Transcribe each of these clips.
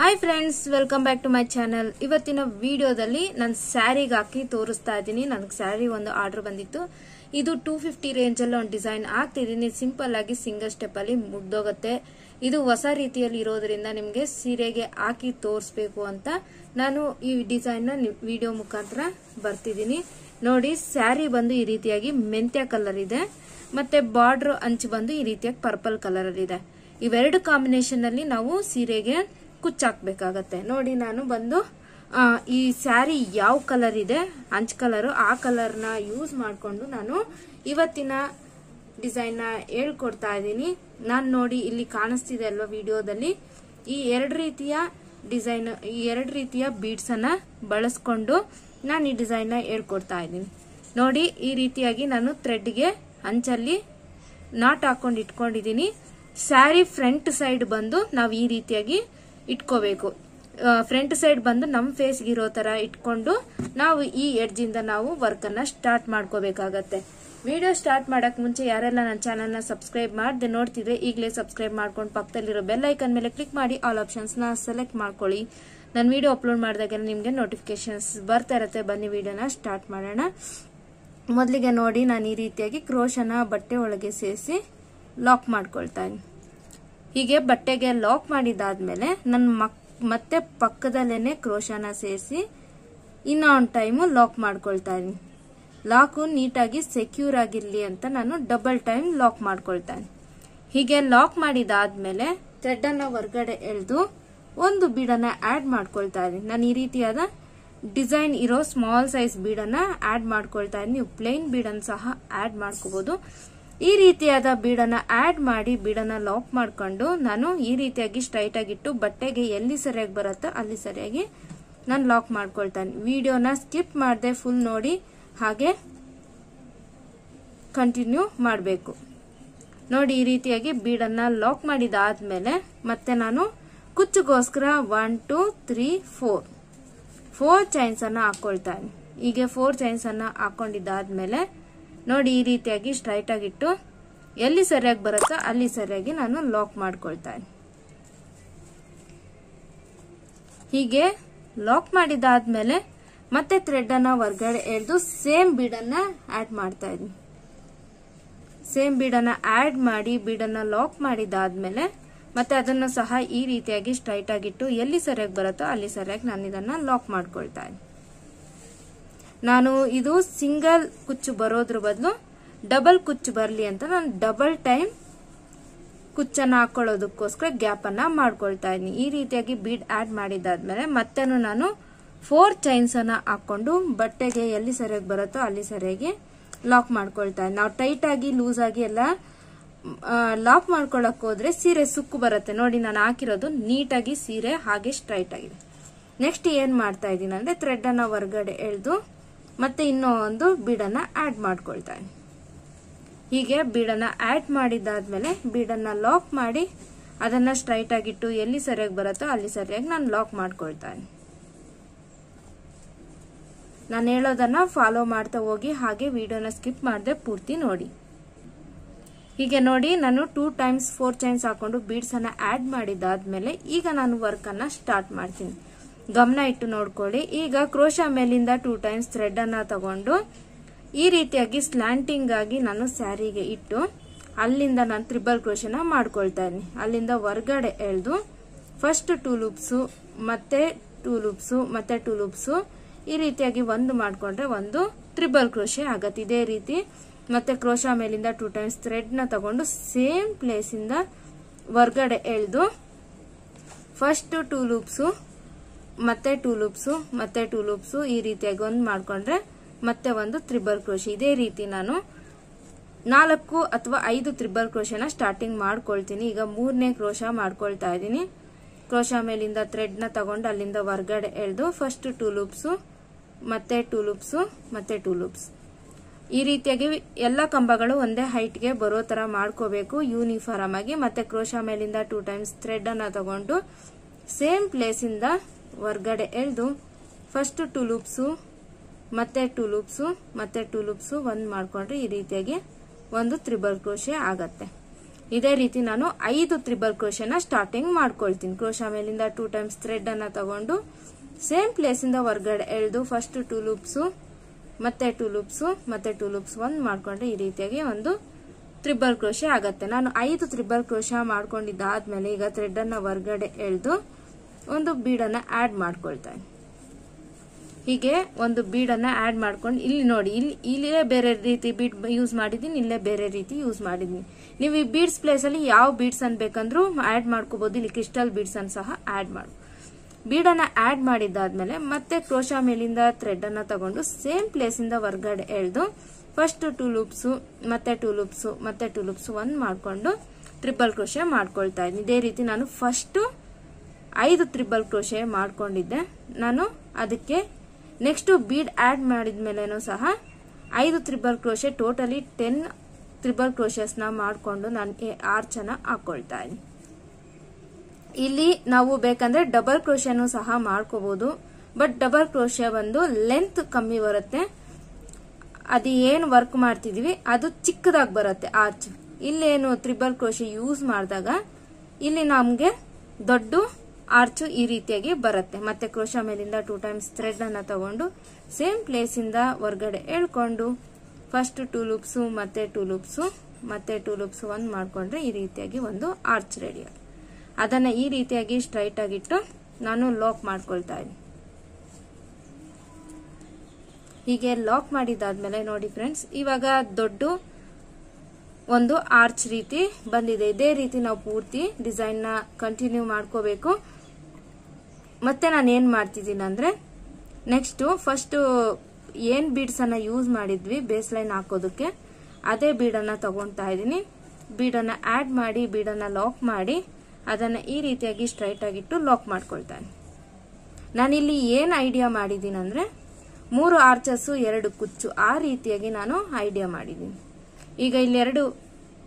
Hi friends welcome back to my channel. ಇವತ್ತಿನ ವಿಡಿಯೋದಲ್ಲಿ ನಾನು ಸ್ಯಾರಿಗೆ ಹಾಕಿ ತೋರಿಸ್ತಾ ಇದ್ದೀನಿ। ನನಗೆ ಸ್ಯಾರಿ ಒಂದು ಆರ್ಡರ್ ಬಂದಿತ್ತು। ಇದು 250 ರೇಂಜ್ ಅಲ್ಲಿ ಒಂದು ಡಿಸೈನ್ ಹಾಕ್ತಿದ್ದೀನಿ। ಸಿಂಪಲ್ ಆಗಿ ಸಿಂಗಲ್ ಸ್ಟೆಪ್ ಅಲ್ಲಿ ಮುಗ್ದೋಗುತ್ತೆ। ಇದು ಹೊಸ ರೀತಿಯಲ್ಲಿ ಇರೋದ್ರಿಂದ ನಿಮಗೆ ಸೀರೆಗೆ ಹಾಕಿ ತೋರಿಸಬೇಕು ಅಂತ ನಾನು ಈ ಡಿಸೈನ್ ನ ವಿಡಿಯೋ ಮುಖಾಂತರ ಬರ್ತಿದ್ದೀನಿ। ನೋಡಿ, ಸ್ಯಾರಿ ಬಂದು ಈ ರೀತಿಯಾಗಿ ಮೆಂತ್ಯ ಕಲರ್ ಇದೆ, ಮತ್ತೆ ಬಾರ್ಡರ್ ಅಂಚು ಬಂದು ಈ ರೀತಿಯಾಗಿ ಪರ್ಪಲ್ ಕಲರ್ ಅಲ್ಲಿ ಇದೆ। ಇವೆರಡು ಕಾಂಬಿನೇಷನ್ ಅಲ್ಲಿ ನಾವು ಸೀರೆಗೆ ಕುಚ್ಚಾಕ್ಬೇಕಾಗತ್ತೆ। ನೋಡಿ, ನಾನು ಬಂದು ಈ ಸ್ಯಾರಿ ಯಾವ ಕಲರ್ ಇದೆ ಅಂಚ್ ಕಲರ್, ಆ ಕಲರ್ ನ ಯೂಸ್ ಮಾಡ್ಕೊಂಡು ನಾನು ಇವತ್ತಿನ ಡಿಸೈನ್ ನ ಹೇಳ್ಕೊಡ್ತಾ ಇದ್ದೀನಿ। ನಾನು ನೋಡಿ ಇಲ್ಲಿ ಕಾಣಿಸ್ತಿದೆ ಅಲ್ವಾ ವಿಡಿಯೋದಲ್ಲಿ, ಈ ಎರಡು ರೀತಿಯ ಡಿಸೈನ್, ಈ ಎರಡು ರೀತಿಯ ಬೀಡ್ಸ್ ಅನ್ನ ಬಳಸ್ಕೊಂಡು ನಾನು ಈ ಡಿಸೈನ್ ನ ಹೇಳ್ಕೊಡ್ತಾ ಇದ್ದೀನಿ। ನೋಡಿ, ಈ ರೀತಿಯಾಗಿ ನಾನು ಥ್ರೆಡ್ ಗೆ ಅಂಚಲ್ಲಿ ನಾಟ್ ಹಾಕೊಂಡು ಇಟ್ಕೊಂಡಿದ್ದೀನಿ। ಸ್ಯಾರಿ ಫ್ರಂಟ್ ಸೈಡ್ ಬಂದು ನಾವು ಈ ರೀತಿಯಾಗಿ ಇಟ್ಕೋಬೇಕು। ಫ್ರಂಟ್ ಸೈಡ್ ಬಂದು ನಮ್ ಫೇಸ್ ಇರೋ ತರ ಇಟ್ಕೊಂಡು ನಾವು ಈ ಎಡ್ಜ್ ಇಂದ ನಾವು ವರ್ಕ್ ಅನ್ನ ಸ್ಟಾರ್ಟ್ ಮಾಡ್ಕೋಬೇಕಾಗತ್ತೆ। ವಿಡಿಯೋ ಸ್ಟಾರ್ಟ್ ಮಾಡಕ್ ಮುಂಚೆ ಯಾರೆಲ್ಲ ನನ್ನ ಚಾನೆಲ್ ನ ಸಬ್ಸ್ಕ್ರೈಬ್ ಮಾಡದೆ ನೋಡ್ತಿದ್ರೆ ಈಗಲೇ ಸಬ್ಸ್ಕ್ರೈಬ್ ಮಾಡ್ಕೊಂಡು ಪಕ್ಕದಲ್ಲಿರೋ ಬೆಲ್ ಐಕನ್ ಮೇಲೆ ಕ್ಲಿಕ್ ಮಾಡಿ ಆಲ್ ಆಪ್ಷನ್ಸ್ ನ ಸೆಲೆಕ್ಟ್ ಮಾಡ್ಕೊಳ್ಳಿ। ನಾನು ವಿಡಿಯೋ ಅಪ್ಲೋಡ್ ಮಾಡಿದಾಗ ನಿಮ್ಗೆ ನೋಟಿಫಿಕೇಶನ್ಸ್ ಬರ್ತಾ ಇರುತ್ತೆ। ಬನ್ನಿ ವಿಡಿಯೋನ ಸ್ಟಾರ್ಟ್ ಮಾಡೋಣ। ಮೊದಲಿಗೆ ನೋಡಿ, ನಾನು ಈ ರೀತಿಯಾಗಿ ಕ್ರೋಶನ ಬಟ್ಟೆ ಒಳಗೆ ಸೇರಿಸಿ ಲಾಕ್ ಮಾಡ್ಕೊಳ್ತಾ ಇದ್ದೀನಿ। ಹೀಗೆ ಬಟ್ಟೆಗೆ ಲಾಕ್ ಮಾಡಿದಾದ್ಮೇಲೆ ನಾನು ಮತ್ತೆ ಪಕ್ಕದಲ್ಲೇನೆ ಕ್ರೋಶನ ಸೇರಿಸಿ ಇನ್ನ ಒಂದು ಟೈಮು ಲಾಕ್ ಮಾಡ್ಕೊಳ್ತಾ ಇದ್ದೀನಿ। ಲಾಕು ನೀಟಾಗಿ ಸೆಕ್ಯೂರ್ ಆಗಿರ್ಲಿ ಅಂತ ನಾನು ಡಬಲ್ ಟೈಮ್ ಲಾಕ್ ಮಾಡ್ಕೊಳ್ತಾ ಇದ್ದೀನಿ। ಹೀಗೆ ಲಾಕ್ ಮಾಡಿದಾದ್ಮೇಲೆ ಥ್ರೆಡ್ ಅನ್ನ ಹೊರಗಡೆ ಎಳೆದು ಒಂದು ಬೀಡನ್ನ ಆಡ್ ಮಾಡ್ಕೊಳ್ತಾ ಇದ್ದೀನಿ। ನಾನು ಈ ರೀತಿಯಾದ ಡಿಸೈನ್ ಇರೋ ಸ್ಮಾಲ್ ಸೈಜ್ ಬೀಡನ್ನ ಆಡ್ ಮಾಡ್ಕೊಳ್ತಾ ಇದ್ದೀನಿ। ನೀವು ಪ್ಲೇನ್ ಬೀಡನ್ನ ಸಹ ಆಡ್ ಮಾಡ್ಕೋಬಹುದು। ಈ ರೀತಿಯಾದ ಬೀಡನ್ನ ಆಡ್ ಮಾಡಿ ಬೀಡನ್ನ ಲಾಕ್ ಮಾಡ್ಕೊಂಡು ನಾನು ಈ ರೀತಿಯಾಗಿ ಸ್ಟ್ರೈಟ್ ಆಗಿಟ್ಟು ಬಟ್ಟೆಗೆ ಎಲ್ಲಿ ಸರಿಯಾಗಿ ಬರುತ್ತೋ ಅಲ್ಲಿ ಸರಿಯಾಗಿ ನಾನು ಲಾಕ್ ಮಾಡ್ಕೊಳ್ತಾನೆ। ವಿಡಿಯೋನ ಸ್ಕಿಪ್ ಮಾಡದೆ ಫುಲ್ ನೋಡಿ, ಹಾಗೆ ಕಂಟಿನ್ಯೂ ಮಾಡಬೇಕು। ನೋಡಿ, ಈ ರೀತಿಯಾಗಿ ಬೀಡನ್ನ ಲಾಕ್ ಮಾಡಿದಾದ್ಮೇಲೆ ಮತ್ತೆ ನಾನು ಕುಚ್ಚಿಗೋಸ್ಕರ 1 2 3 4 ಚೈನ್ಸ್ ಅನ್ನ ಹಾಕೊಳ್ತಾನೆ। ಹೀಗೆ 4 ಚೈನ್ಸ್ ಅನ್ನ ಹಾಕೊಂಡಿದ್ದಾದ್ಮೇಲೆ ನೋಡಿ, ಈ ರೀತಿಯಾಗಿ ಸ್ಟ್ರೈಟ್ ಆಗಿಟ್ಟು ಎಲ್ಲಿ ಸರಿಯಾಗಿ ಬರುತ್ತೋ ಅಲ್ಲಿ ಸರಿಯಾಗಿ ನಾನು ಲಾಕ್ ಮಾಡ್ಕೊಳ್ತಾನೆ। ಹೀಗೆ ಲಾಕ್ ಮಾಡಿದಾದ್ಮೇಲೆ ಮತ್ತೆ ಥ್ರೆಡ್ ಅನ್ನ ಹೊರಗಡೆ ಎಳೆದು ಸೇಮ್ ಬೀಡನ್ನ ಆಡ್ ಮಾಡ್ತಾ ಇದ್ದೀನಿ। ಸೇಮ್ ಬೀಡನ್ನ ಆಡ್ ಮಾಡಿ ಬೀಡನ್ನ ಲಾಕ್ ಮಾಡಿದಾದ್ಮೇಲೆ ಮತ್ತೆ ಅದನ್ನು ಸಹ ಈ ರೀತಿಯಾಗಿ ಸ್ಟ್ರೈಟ್ ಆಗಿಟ್ಟು ಎಲ್ಲಿ ಸರಿಯಾಗಿ ಬರುತ್ತೋ ಅಲ್ಲಿ ಸರಿಯಾಗಿ ನಾನು ಇದನ್ನ ಲಾಕ್ ಮಾಡ್ಕೊಳ್ತಾ ಇದ್ದೀನಿ। ನಾನು ಇದು ಸಿಂಗಲ್ ಕುಚ್ಚು ಬರೋದ್ರ ಬದಲು ಡಬಲ್ ಕುಚ್ಚು ಬರಲಿ ಅಂತ ನಾನು ಡಬಲ್ ಟೈಮ್ ಕುಚ್ಚನ್ನ ಹಾಕೊಳ್ಳೋದಕ್ಕೋಸ್ಕರ ಗ್ಯಾಪ್ ಅನ್ನ ಮಾಡ್ಕೊಳ್ತಾ ಇದ್ದೀನಿ। ಈ ರೀತಿಯಾಗಿ ಬೀಡ್ ಆಡ್ ಮಾಡಿದಾದ್ಮೇಲೆ ಮತ್ತೆ ನಾನು 4 ಚೈನ್ಸ್ ಅನ್ನ ಹಾಕೊಂಡು ಬಟ್ಟೆಗೆ ಎಲ್ಲಿ ಸರಿಯಾಗಿ ಬರುತ್ತೋ ಅಲ್ಲಿ ಸರಿಯಾಗಿ ಲಾಕ್ ಮಾಡ್ಕೊಳ್ತಾ ಇದ್ದೀನಿ। ನಾವು ಟೈಟ್ ಆಗಿ ಲೂಸ್ ಆಗಿ ಎಲ್ಲ ಲಾಕ್ ಮಾಡ್ಕೊಳಕ್ ಹೋದ್ರೆ ಸೀರೆ ಸುಕ್ಕು ಬರುತ್ತೆ। ನೋಡಿ, ನಾನು ಹಾಕಿರೋದು ನೀಟಾಗಿ ಸೀರೆ ಹಾಗೆ ಸ್ಟ್ರೈಟ್ ಆಗಿದೆ। ನೆಕ್ಸ್ಟ್ ಏನ್ ಮಾಡ್ತಾ ಇದ್ದೀನಿ ಅಂದ್ರೆ ಥ್ರೆಡ್ ಅನ್ನ ಹೊರಗಡೆ ಎಳೆದು ಮತ್ತೆ ಇನ್ನೊಂದು ಬೀಡನ್ನ ಆಡ್ ಮಾಡ್ಕೊಳ್ತಾ ಇದ್ದೀನಿ। ಹೀಗೆ ಬೀಡನ್ನ ಆಡ್ ಮಾಡಿದಾದ್ಮೇಲೆ ಬೀಡನ್ನ ಲಾಕ್ ಮಾಡಿ ಅದನ್ನ ಸ್ಟ್ರೈಟ್ ಆಗಿಟ್ಟು ಎಲ್ಲಿ ಸರಿಯಾಗಿ ಬರುತ್ತೋ ಅಲ್ಲಿ ಸರಿಯಾಗಿ ನಾನು ಲಾಕ್ ಮಾಡ್ಕೊಳ್ತಾ ಇದ್ದೀನಿ। ನಾನು ಹೇಳೋದನ್ನ ಫಾಲೋ ಮಾಡ್ತಾ ಹೋಗಿ, ಹಾಗೆ ವಿಡಿಯೋನ ಸ್ಕಿಪ್ ಮಾಡದೆ ಪೂರ್ತಿ ನೋಡಿ। ಹೀಗೆ ನೋಡಿ, ನಾನು 2 times 4 ಚೈನ್ಸ್ ಹಾಕೊಂಡು ಬೀಡ್ಸ್ ಅನ್ನ ಆಡ್ ಮಾಡಿದಾದ್ಮೇಲೆ ಈಗ ನಾನು ವರ್ಕ್ ಅನ್ನ ಸ್ಟಾರ್ಟ್ ಮಾಡ್ತೀನಿ। ಗಮನ ಇಟ್ಟು ನೋಡ್ಕೊಳ್ಳಿ। ಈಗ ಕ್ರೋಶ ಮೇಲಿಂದ 2 times ಥ್ರೆಡ್ ಅನ್ನ ತಗೊಂಡು ಈ ರೀತಿಯಾಗಿ ಸ್ಲ್ಯಾಂಟಿಂಗ್ ಆಗಿ ನಾನು ಸ್ಯಾರಿಗೆ ಇಟ್ಟು ಅಲ್ಲಿಂದ ನಾನು ಟ್ರಿಬಲ್ ಕ್ರೋಶನ ಮಾಡ್ಕೊಳ್ತಾ ಇದ್ದೀನಿ। ಅಲ್ಲಿಂದ ಹೊರಗಡೆ ಎಳೆದು ಫಸ್ಟ್ 2 ಲೂಪ್ಸ್ ಮತ್ತೆ 2 ಲೂಪ್ಸ್ ಮತ್ತೆ 2 ಲೂಪ್ಸ್ ಈ ರೀತಿಯಾಗಿ ಒಂದು ಮಾಡ್ಕೊಂಡ್ರೆ ಒಂದು ಟ್ರಿಬಲ್ ಕ್ರೋಶೆ ಆಗತ್ತೆ। ಇದೇ ರೀತಿ ಮತ್ತೆ ಕ್ರೋಶ ಮೇಲಿಂದ 2 times ಥ್ರೆಡ್ ನ ತಗೊಂಡು ಸೇಮ್ ಪ್ಲೇಸ್ ಇಂದ ಹೊರಗಡೆ ಎಳೆದು ಫಸ್ಟ್ 2 ಲೂಪ್ಸ್ ಮತ್ತೆ 2 ಲೂಪ್ಸ್ ಮತ್ತೆ 2 ಲೂಪ್ಸ್ ಈ ರೀತಿಯಾಗಿ ಒಂದು ಮಾಡ್ಕೊಂಡ್ರೆ ಮತ್ತೆ ಒಂದು ಟ್ರಿಬಲ್ ಕ್ರೋಶೆ। ಇದೇ ರೀತಿ ನಾನು 4 ಅಥವಾ 5 ಟ್ರಿಬಲ್ ಕ್ರೋಶನ ಸ್ಟಾರ್ಟಿಂಗ್ ಮಾಡ್ಕೊಳ್ತೀನಿ। ಈಗ 3ನೇ ಕ್ರೋಶ ಮಾಡ್ಕೊಳ್ತಾ ಇದ್ದೀನಿ। ಕ್ರೋಶ ಮೇಲಿಂದ ಥ್ರೆಡ್ ನ ತಗೊಂಡು ಅಲ್ಲಿಂದ ಹೊರಗಡೆ ಎಳೆದು ಫಸ್ಟ್ 2 ಲೂಪ್ಸ್ ಮತ್ತೆ 2 ಲೂಪ್ಸ್ ಮತ್ತೆ 2 ಲೂಪ್ಸ್ ಈ ರೀತಿಯಾಗಿ ಎಲ್ಲ ಕಂಬಗಳು ಒಂದೇ ಹೈಟ್ ಗೆ ಬರೋ ತರ ಮಾಡ್ಕೋಬೇಕು ಯೂನಿಫಾರ್ಮ್ ಆಗಿ। ಮತ್ತೆ ಕ್ರೋಶ ಮೇಲಿಂದ 2 times ಥ್ರೆಡ್ ಅನ್ನ ತಗೊಂಡು ಸೇಮ್ ಪ್ಲೇಸ್ ಇಂದ ಹೊರಗಡೆ ಎಳೆದು ಫಸ್ಟ್ 2 ಲೂಪ್ಸ್ ಮತ್ತೆ 2 ಲೂಪ್ಸ್ ಮತ್ತೆ 2 ಲೂಪ್ಸ್ ಒಂದು ಮಾಡ್ಕೊಂಡ್ರೆ ಈ ರೀತಿಯಾಗಿ ಒಂದು ಟ್ರಿಬಲ್ ಕ್ರೋಶೆ ಆಗತ್ತೆ। ಇದೇ ರೀತಿ ನಾನು 5 ತ್ರಿಬಲ್ ಕ್ರೋಶೆನ ಸ್ಟಾರ್ಟಿಂಗ್ ಮಾಡ್ಕೊಳ್ತೀನಿ. ಕ್ರೋಶ ಮೇಲಿಂದ 2 ಟೈಮ್ಸ್ ಥ್ರೆಡ್ ಅನ್ನ ತಗೊಂಡು ಸೇಮ್ ಪ್ಲೇಸ್ ಇಂದ ಹೊರಗಡೆ ಎಳೆದು ಫಸ್ಟ್ 2 ಲೂಪ್ಸ್ ಮತ್ತೆ 2 ಲೂಪ್ಸ್ ಮತ್ತೆ 2 ಲೂಪ್ಸ್ 1 ಮಾಡ್ಕೊಂಡ್ರೆ ಈ ರೀತಿಯಾಗಿ ಒಂದು ತ್ರಿಬಲ್ ಕ್ರೋಶೆ ಆಗತ್ತೆ. ನಾನು 5 ತ್ರಿಬಲ್ ಕ್ರೋಶ ಮಾಡ್ಕೊಂಡಿದ್ದಾದ್ಮೇಲೆ ಈಗ ಥ್ರೆಡ್ ಅನ್ನ ಹೊರಗಡೆ ಎಳೆದು ಒಂದು ಬೀಡನ್ನ ಆಡ್ ಮಾಡ್ಕೊಳ್ತೀನಿ. ಹೀಗೆ ಒಂದು ಬೀಡನ್ನ ಆಡ್ ಮಾಡ್ಕೊಂಡು ಇಲ್ಲಿ ನೋಡಿ, ಇಲ್ಲೇ ಬೇರೆ ರೀತಿ ಬೀಡ್ ಯೂಸ್ ಮಾಡಿದೀನಿ, ಇಲ್ಲೇ ಬೇರೆ ರೀತಿ ಯೂಸ್ ಮಾಡಿದೀನಿ. ನೀವು ಈ ಬೀಡ್ಸ್ ಪ್ಲೇಸ್ ಅಲ್ಲಿ ಯಾವ ಬೀಡ್ಸ್ ಅನ್ ಬೇಕಂದ್ರೂ ಆಡ್ ಮಾಡ್ಕೋಬಹುದು. ಇಲ್ಲಿ ಕ್ರಿಸ್ಟಲ್ ಬೀಡ್ಸ್ ಅನ್ನು ಸಹ ಆಡ್ ಮಾಡಿ ಬೀಡನ್ನ ಆಡ್ ಮಾಡಿದ್ದಾದ್ಮೇಲೆ ಮತ್ತೆ ಕ್ರೋಶ ಮೇಲಿಂದ ಥ್ರೆಡ್ ಅನ್ನ ತಗೊಂಡು ಸೇಮ್ ಪ್ಲೇಸ್ ಇಂದ ಹೊರಗಡೆ ಎಳೆದು ಫಸ್ಟ್ 2 ಲೂಪ್ಸ್ ಮತ್ತೆ 2 ಲೂಪ್ಸ್ ಮತ್ತೆ 2 ಲೂಪ್ಸ್ 1 ಮಾಡ್ಕೊಂಡು ಟ್ರಿಬಲ್ ಕ್ರೋಶೆ ಮಾಡ್ಕೊಳ್ತಾ ಇದ್ದೀನಿ. ಇದೇ ರೀತಿ ನಾನು ಫಸ್ಟ್ 5 ತ್ರಿಬಲ್ ಕ್ರೋಶೆ ಮಾಡ್ಕೊಂಡಿದ್ದೆ. ನಾನು ಅದಕ್ಕೆ ನೆಕ್ಸ್ಟ್ ಬೀಡ್ ಆಡ್ ಮಾಡಿದ್ಮೇಲೆನೂ ಸಹ 5 triple crochet totally 10 triple crochets ನ ಮಾಡ್ಕೊಂಡು ನಾನು ಆರ್ಚ್ ಅನ್ನ ಹಾಕೊಳ್ತಾ ಇದ್ದೀನಿ. ಇಲ್ಲಿ ನಾವು ಬೇಕಂದ್ರೆ ಡಬಲ್ ಕ್ರೋಶೆನೂ ಸಹ ಮಾಡ್ಕೋಬಹುದು. ಬಟ್ ಡಬಲ್ ಕ್ರೋಶೆ ಬಂದು ಲೆಂತ್ ಕಮ್ಮಿ ಬರುತ್ತೆ. ಅದು ಏನು ವರ್ಕ್ ಮಾಡ್ತಿದೀವಿ ಅದು ಚಿಕ್ಕದಾಗಿ ಬರುತ್ತೆ ಆರ್ಚ್. ಇಲ್ಲೇನು ತ್ರಿಬಲ್ ಕ್ರೋಶೆ ಯೂಸ್ ಮಾಡಿದಾಗ ಇಲ್ಲಿ ನಮ್ಗೆ ದೊಡ್ಡ ಆರ್ಚ್ ಈ ರೀತಿಯಾಗಿ ಬರುತ್ತೆ. ಮತ್ತೆ ಕ್ರೋಶ ಮೇಲಿಂದ 2 ಟೈಮ್ಸ್ ಥ್ರೆಡ್ ಅನ್ನ ತಗೊಂಡು ಸೇಮ್ ಪ್ಲೇಸ್ ಇಂದ ಹೊರಗಡೆ ಎಳ್ಕೊಂಡು ಫಸ್ಟ್ 2 ಲೂಪ್ಸ್ ಮತ್ತೆ 2 ಲೂಪ್ಸ್ ಮತ್ತೆ 2 ಲೂಪ್ಸ್ 1 ಮಾಡ್ಕೊಂಡ್ರೆ ಈ ರೀತಿಯಾಗಿ ಒಂದು ಆರ್ಚ್ ರೆಡಿ ಆಗಿ ಅದನ್ನ ಈ ರೀತಿಯಾಗಿ ಸ್ಟ್ರೈಟ್ ಆಗಿಟ್ಟು ನಾನು ಲಾಕ್ ಮಾಡ್ಕೊಳ್ತಾ ಇದ್ದೀನಿ. ಹೀಗೆ ಲಾಕ್ ಮಾಡಿದಾದ್ಮೇಲೆ ನೋಡಿ ಫ್ರೆಂಡ್ಸ್, ಇವಾಗ ದೊಡ್ಡ ಒಂದು ಆರ್ಚ್ ರೀತಿ ಬಂದಿದೆ. ಇದೇ ರೀತಿ ನಾವು ಪೂರ್ತಿ ಡಿಸೈನ್ ನ ಕಂಟಿನ್ಯೂ ಮಾಡ್ಕೋಬೇಕು. ಮತ್ತೆ ನಾನು ಏನ್ ಮಾಡ್ತಿದ್ದೀನಿ ಅಂದ್ರೆ ನೆಕ್ಸ್ಟ್ ಫಸ್ಟ್ ಏನ್ ಬೀಡ್ಸ್ ಅನ್ನ ಯೂಸ್ ಮಾಡಿದ್ವಿ ಬೇಸ್ ಲೈನ್ ಹಾಕೋದಕ್ಕೆ ಅದೇ ಬೀಡನ್ನ ತಗೊಂತಾ ಇದ್ದೀನಿ. ಬೀಡನ್ನ ಆಡ್ ಮಾಡಿ ಬೀಡನ್ನ ಲಾಕ್ ಮಾಡಿ ಅದನ್ನ ಈ ರೀತಿಯಾಗಿ ಸ್ಟ್ರೈಟ್ ಆಗಿಟ್ಟು ಲಾಕ್ ಮಾಡ್ಕೊಳ್ತಾನೆ. ನಾನಿಲ್ಲಿ ಏನ್ ಐಡಿಯಾ ಮಾಡಿದ್ದೀನಿ ಅಂದ್ರೆ 3 ಆರ್ಚಸ್ 2 ಕುಚ್ಚು ಆ ರೀತಿಯಾಗಿ ನಾನು ಐಡಿಯಾ ಮಾಡಿದ್ದೀನಿ. ಈಗ ಇಲ್ಲಿ 2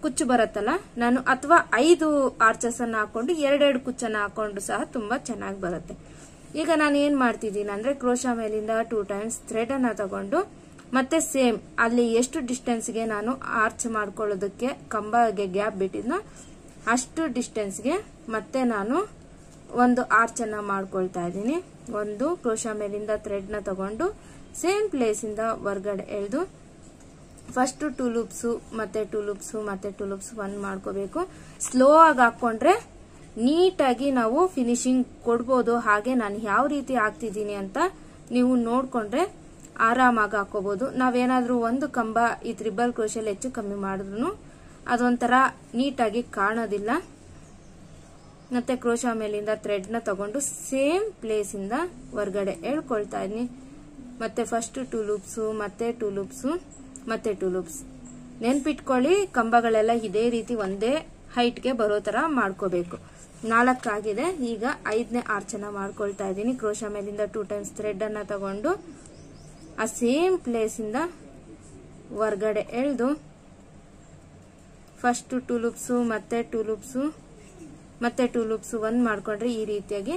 ಕುಚ್ಚು ಬರುತ್ತಲ್ಲ, ನಾನು ಅಥವಾ 5 ಆರ್ಚಸ್ ಅನ್ನ ಹಾಕೊಂಡು 2 ಕುಚ್ಚನ್ನ ಹಾಕೊಂಡು ಸಹ ತುಂಬಾ ಚೆನ್ನಾಗಿ ಬರುತ್ತೆ. ಈಗ ನಾನು ಏನ್ ಮಾಡ್ತಿದ್ದೀನಿ ಅಂದ್ರೆ ಕ್ರೋಶ ಮೇಲಿಂದ 2 ಟೈಮ್ಸ್ ಥ್ರೆಡ್ ಅನ್ನ ತಗೊಂಡು ಮತ್ತೆ ಸೇಮ್ ಅಲ್ಲಿ ಎಷ್ಟು ಡಿಸ್ಟೆನ್ಸ್ಗೆ ನಾನು ಆರ್ಚ್ ಮಾಡ್ಕೊಳ್ಳೋದಕ್ಕೆ ಕಂಬಗೆ ಗ್ಯಾಪ್ ಬಿಟ್ಟಿದ್ನೋ ಅಷ್ಟು ಡಿಸ್ಟೆನ್ಸ್ಗೆ ಮತ್ತೆ ನಾನು ಒಂದು ಆರ್ಚ್ ಅನ್ನ ಮಾಡ್ಕೊಳ್ತಾ ಇದ್ದೀನಿ. ಒಂದು ಕ್ರೋಶ ಮೇಲಿಂದ ಥ್ರೆಡ್ ನ ತಗೊಂಡು ಸೇಮ್ ಪ್ಲೇಸ್ ಇಂದ ಹೊರಗಡೆ ಎಳೆದು ಫಸ್ಟ್ 2 ಲೂಪ್ಸ್ ಮತ್ತೆ 2 ಲೂಪ್ಸ್ ಮತ್ತೆ 2 ಲೂಪ್ಸ್ 1 ಮಾಡ್ಕೋಬೇಕು. ಸ್ಲೋ ಆಗಿ ಹಾಕೊಂಡ್ರೆ ನೀಟಾಗಿ ನಾವು ಫಿನಿಶಿಂಗ್ ಕೊಡ್ಬೋದು. ಹಾಗೆ ನಾನು ಯಾವ ರೀತಿ ಹಾಕ್ತಿದ್ದೀನಿ ಅಂತ ನೀವು ನೋಡ್ಕೊಂಡ್ರೆ ಆರಾಮಾಗಿ ಹಾಕೋಬಹುದು. ನಾವೇನಾದ್ರೂ ಒಂದು ಕಂಬ ಈ ತ್ರಿಬಲ್ ಕ್ರೋಶೆಲ್ ಹೆಚ್ಚು ಕಮ್ಮಿ ಮಾಡಿದ್ರು ಅದೊಂಥರ ನೀಟಾಗಿ ಕಾಣೋದಿಲ್ಲ. ಮತ್ತೆ ಕ್ರೋಶ ಮೇಲಿಂದ ಥ್ರೆಡ್ ನ ತಗೊಂಡು ಸೇಮ್ ಪ್ಲೇಸ್ ಇಂದ ಹೊರಗಡೆ ಎಳ್ಕೊಳ್ತಾ ಇದೀನಿ. ಮತ್ತೆ ಫಸ್ಟ್ 2 ಲೂಪ್ಸ್ ಮತ್ತೆ 2 ಲೂಪ್ಸ್ ಮತ್ತೆ 2 ಲೂಪ್ಸ್. ನೆನ್ಪಿಟ್ಕೊಳ್ಳಿ, ಕಂಬಗಳೆಲ್ಲ ಇದೇ ರೀತಿ ಒಂದೇ ಹೈಟ್ಗೆ ಬರೋ ತರ ಮಾಡ್ಕೋಬೇಕು. 4 ಆಗಿದೆ. ಈಗ 5ನೇ ಆರ್ಚ್ ಅನ್ನ ಮಾಡ್ಕೊಳ್ತಾ ಇದ್ದೀನಿ. ಕ್ರೋಶ ಮೇಲಿಂದ 2 ಟೈಮ್ಸ್ ಥ್ರೆಡ್ ಅನ್ನ ತಗೊಂಡು ಆ ಸೇಮ್ ಪ್ಲೇಸ್ ಇಂದ ಹೊರಗಡೆ ಎಳೆದು ಫಸ್ಟ್ 2 ಲೂಪ್ಸ್ ಮತ್ತೆ 2 ಲೂಪ್ಸ್ ಮತ್ತೆ 2 ಲೂಪ್ಸ್ 1 ಮಾಡ್ಕೊಂಡ್ರೆ ಈ ರೀತಿಯಾಗಿ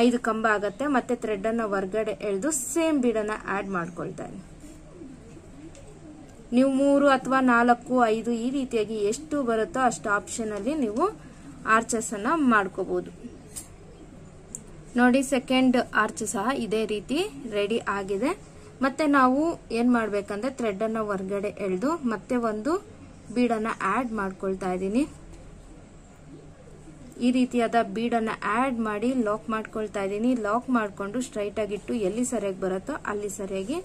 5 ಕಂಬ ಆಗತ್ತೆ. ಮತ್ತೆ ಥ್ರೆಡ್ ಅನ್ನ ಹೊರಗಡೆ ಎಳೆದು ಸೇಮ್ ಬೀಡನ್ನ ಆಡ್ ಮಾಡ್ಕೊಳ್ತಾ ಇದ್ದೀನಿ. ನೀವು 3 ಅಥವಾ 4, 5 ಈ ರೀತಿಯಾಗಿ ಎಷ್ಟು ಬರುತ್ತೋ ಅಷ್ಟು ಆಪ್ಷನ್ ಅಲ್ಲಿ ನೀವು ಆರ್ಚಸ್ ಅನ್ನ ಮಾಡ್ಕೋಬಹುದು. ನೋಡಿ, ಸೆಕೆಂಡ್ ಆರ್ಚ್ ಸಹ ಇದೇ ರೀತಿ ರೆಡಿ ಆಗಿದೆ. ಮತ್ತೆ ನಾವು ಏನ್ ಮಾಡ್ಬೇಕಂದ್ರೆ ಥ್ರೆಡ್ ಅನ್ನ ಹೊರಗಡೆ ಎಳೆದು ಮತ್ತೆ ಒಂದು ಬೀಡನ್ನ ಆಡ್ ಮಾಡ್ಕೊಳ್ತಾ ಇದ್ದೀನಿ. ಈ ರೀತಿಯಾದ ಬೀಡನ್ನ ಆಡ್ ಮಾಡಿ ಲಾಕ್ ಮಾಡ್ಕೊಳ್ತಾ ಇದ್ದೀನಿ. ಲಾಕ್ ಮಾಡ್ಕೊಂಡು ಸ್ಟ್ರೈಟ್ ಆಗಿಟ್ಟು ಎಲ್ಲಿ ಸರಿಯಾಗಿ ಬರುತ್ತೋ ಅಲ್ಲಿ ಸರಿಯಾಗಿ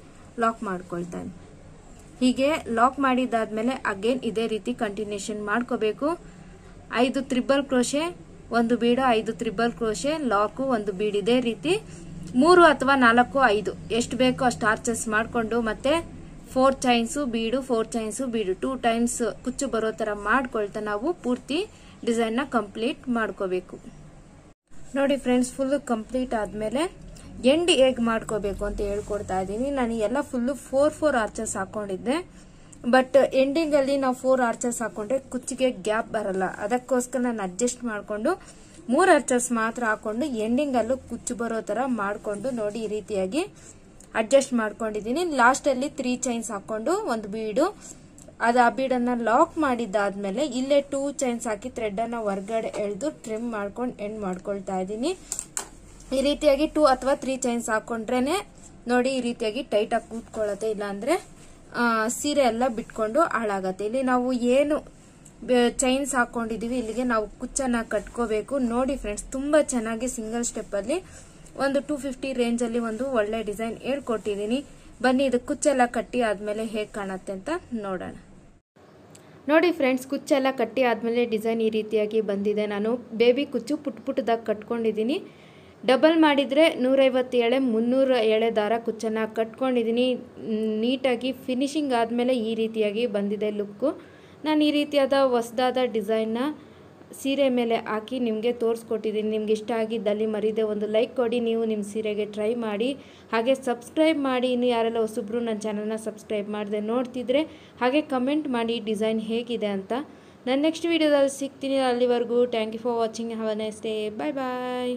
ಲಾಕ್ ಮಾಡ್ಕೊಳ್ತಾ ಇದ್ದೀನಿ. ಹೀಗೆ ಲಾಕ್ ಮಾಡಿದಾದ್ಮೇಲೆ ಅಗೇನ್ ಇದೇ ರೀತಿ ಕಂಟಿನ್ಯೂಷನ್ ಮಾಡ್ಕೋಬೇಕು. 5 ತ್ರಿಬಲ್ ಕ್ರೋಶೆ, ಒಂದು ಬೀಡು, 5 ತ್ರಿಬಲ್ ಕ್ರೋಶೆ, ಲಾಕು, ಒಂದು ಬೀಡ್. ಇದೇ ರೀತಿ 3 ಅಥವಾ 4, 5 ಎಷ್ಟು ಬೇಕೋ ಅಷ್ಟು ಆರ್ಚಸ್ ಮಾಡ್ಕೊಂಡು ಮತ್ತೆ 4 ಚೈನ್ಸ್ ಬೀಡು, 4 ಚೈನ್ಸ್ ಬೀಡು, 2 ಟೈಮ್ಸ್ ಕುಚ್ಚು ಬರೋ ತರ ಮಾಡ್ಕೊಳ್ತಾ ನಾವು ಪೂರ್ತಿ ಡಿಸೈನ್ ನ ಕಂಪ್ಲೀಟ್ ಮಾಡ್ಕೋಬೇಕು. ನೋಡಿ ಫ್ರೆಂಡ್ಸ್, ಫುಲ್ ಕಂಪ್ಲೀಟ್ ಆದ್ಮೇಲೆ ಎಂಡ್ ಹೇಗ್ ಮಾಡ್ಕೋಬೇಕು ಅಂತ ಹೇಳ್ಕೊಡ್ತಾ ಇದ್ದೀನಿ. ನಾನು ಎಲ್ಲ ಫುಲ್ 4 ಆರ್ಚಸ್ ಹಾಕೊಂಡಿದ್ದೆ. ಬಟ್ ಎಂಡಿಂಗ್ ಅಲ್ಲಿ ನಾವು 4 ಆರ್ಚಸ್ ಹಾಕೊಂಡ್ರೆ ಕುಚ್ಚಿಗೆ ಗ್ಯಾಪ್ ಬರಲ್ಲ. ಅದಕ್ಕೋಸ್ಕರ ನಾನು ಅಡ್ಜಸ್ಟ್ ಮಾಡ್ಕೊಂಡು 3 ಆರ್ಚಸ್ ಮಾತ್ರ ಹಾಕೊಂಡು ಎಂಡಿಂಗ್ ಅಲ್ಲೂ ಕುಚ್ಚು ಬರೋ ತರ ಮಾಡ್ಕೊಂಡು ನೋಡಿ ಈ ರೀತಿಯಾಗಿ ಅಡ್ಜಸ್ಟ್ ಮಾಡ್ಕೊಂಡಿದ್ದೀನಿ. ಲಾಸ್ಟ್ ಅಲ್ಲಿ 3 ಚೈನ್ಸ್ ಹಾಕೊಂಡು ಒಂದು ಬೀಡು ಅದು ಆ ಬೀಡನ್ನು ಲಾಕ್ ಮಾಡಿದ್ದಾದ್ಮೇಲೆ ಇಲ್ಲೇ 2 ಚೈನ್ಸ್ ಹಾಕಿ ಥ್ರೆಡನ್ನು ಹೊರಗಡೆ ಎಳೆದು ಟ್ರಿಮ್ ಮಾಡ್ಕೊಂಡು ಎಂಡ್ ಮಾಡ್ಕೊಳ್ತಾ ಇದ್ದೀನಿ. ಈ ರೀತಿಯಾಗಿ 2 ಅಥವಾ 3 ಚೈನ್ಸ್ ಹಾಕೊಂಡ್ರೇನೆ ನೋಡಿ ಈ ರೀತಿಯಾಗಿ ಟೈಟ್ ಆಗಿ ಕೂತ್ಕೊಳ್ಳುತ್ತೆ, ಇಲ್ಲಾಂದ್ರೆ ಸೀರೆ ಎಲ್ಲ ಬಿಟ್ಕೊಂಡು ಹಾಳಾಗತ್ತೆ. ಇಲ್ಲಿ ನಾವು ಏನು ಚೈನ್ಸ್ ಹಾಕೊಂಡಿದೀವಿ ಇಲ್ಲಿಗೆ ನಾವು ಕುಚ್ಚನ್ನ ಕಟ್ಕೋಬೇಕು. ನೋಡಿ ಫ್ರೆಂಡ್ಸ್, ತುಂಬಾ ಚೆನ್ನಾಗಿ ಸಿಂಗಲ್ ಸ್ಟೆಪ್ ಅಲ್ಲಿ ಒಂದು 250 ರೇಂಜ್ ಅಲ್ಲಿ ಒಂದು ಒಳ್ಳೆ ಡಿಸೈನ್ ಹೇಳ್ಕೊಟ್ಟಿದೀನಿ. ಬನ್ನಿ ಇದು ಕುಚ್ಚೆಲ್ಲ ಕಟ್ಟಿ ಆದ್ಮೇಲೆ ಹೇಗೆ ಕಾಣುತ್ತೆ ಅಂತ ನೋಡೋಣ. ನೋಡಿ ಫ್ರೆಂಡ್ಸ್, ಕುಚ್ಚೆಲ್ಲ ಕಟ್ಟಿ ಆದ್ಮೇಲೆ ಡಿಸೈನ್ ಈ ರೀತಿಯಾಗಿ ಬಂದಿದೆ. ನಾನು ಬೇಬಿ ಕುಚ್ಚು ಪುಟ್ಟದಾಗಿ ಕಟ್ಕೊಂಡಿದ್ದೀನಿ. ಡಬಲ್ ಮಾಡಿದರೆ 150 ಎಳೆ 300 ಎಳೆ ದಾರ ಕುಚ್ಚನ್ನು ಕಟ್ಕೊಂಡಿದ್ದೀನಿ. ನೀಟಾಗಿ ಫಿನಿಶಿಂಗ್ ಆದಮೇಲೆ ಈ ರೀತಿಯಾಗಿ ಬಂದಿದೆ ಲುಕ್ಕು. ನಾನು ಈ ರೀತಿಯಾದ ಹೊಸದಾದ ಡಿಸೈನ್ನ ಸೀರೆ ಮೇಲೆ ಹಾಕಿ ನಿಮಗೆ ತೋರಿಸ್ಕೊಟ್ಟಿದ್ದೀನಿ. ನಿಮ್ಗೆ ಇಷ್ಟ ಆಗಿದ್ದಲ್ಲಿ ಮರೀದೆ ಒಂದು ಲೈಕ್ ಕೊಡಿ. ನೀವು ನಿಮ್ಮ ಸೀರೆಗೆ ಟ್ರೈ ಮಾಡಿ, ಹಾಗೆ ಸಬ್ಸ್ಕ್ರೈಬ್ ಮಾಡಿ. ಇನ್ನು ಯಾರೆಲ್ಲ ಹೊಸಬ್ರು ನನ್ನ ಚಾನಲ್ನ ಸಬ್ಸ್ಕ್ರೈಬ್ ಮಾಡದೆ ನೋಡ್ತಿದ್ರೆ ಹಾಗೆ ಕಮೆಂಟ್ ಮಾಡಿ ಡಿಸೈನ್ ಹೇಗಿದೆ ಅಂತ. ನಾನು ನೆಕ್ಸ್ಟ್ ವೀಡಿಯೋದಲ್ಲಿ ಸಿಗ್ತೀನಿ. ಅಲ್ಲಿವರೆಗೂ thank you for watching. Have a nice day. Bye bye.